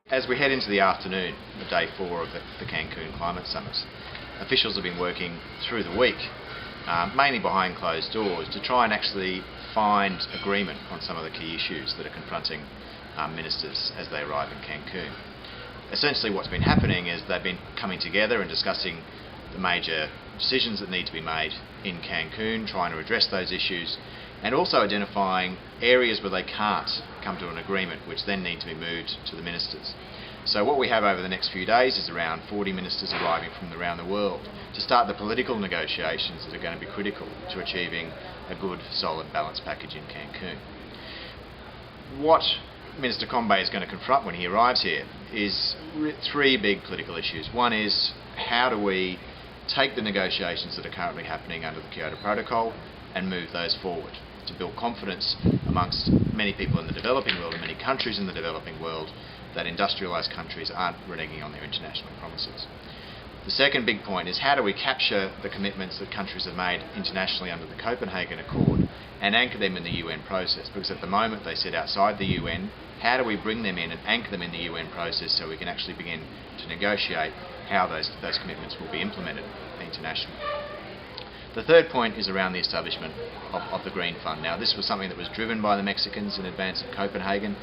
As we head into the afternoon of day 4 of the Cancun Climate Summit, officials have been working through the week, mainly behind closed doors, to try and actually find agreement on some of the key issues that are confronting ministers as they arrive in Cancun. Essentially what's been happening is they've been coming together and discussing the major decisions that need to be made in Cancun, trying to address those issues, and also identifying areas where they can't come to an agreement, which then need to be moved to the ministers. So what we have over the next few days is around 40 ministers arriving from around the world to start the political negotiations that are going to be critical to achieving a good, solid, balanced package in Cancun. What Minister Combe is going to confront when he arrives here is 3 big political issues. One is, how do we take the negotiations that are currently happening under the Kyoto Protocol and move those forward to build confidence amongst many people in the developing world and many countries in the developing world that industrialised countries aren't reneging on their international promises. The second big point is, how do we capture the commitments that countries have made internationally under the Copenhagen Accord and anchor them in the UN process? Because at the moment they sit outside the UN. How do we bring them in and anchor them in the UN process so we can actually begin to negotiate how those commitments will be implemented internationally? The third point is around the establishment of the Green Fund. Now, this was something that was driven by the Mexicans in advance of Copenhagen.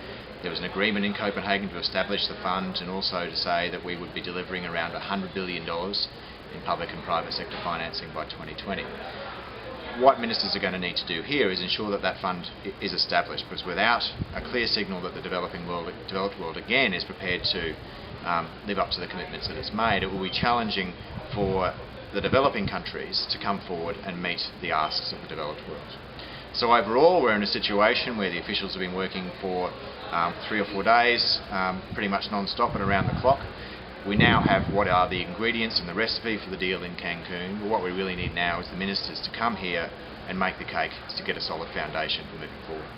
There was an agreement in Copenhagen to establish the fund and also to say that we would be delivering around $100 billion in public and private sector financing by 2020. What ministers are going to need to do here is ensure that that fund is established, because without a clear signal that the developed world again is prepared to live up to the commitments that it's made, it will be challenging for the developing countries to come forward and meet the asks of the developed world. So overall, we're in a situation where the officials have been working for 3 or 4 days, pretty much non-stop and around the clock. We now have what are the ingredients and the recipe for the deal in Cancun. But what we really need now is the ministers to come here and make the cake to get a solid foundation for moving forward.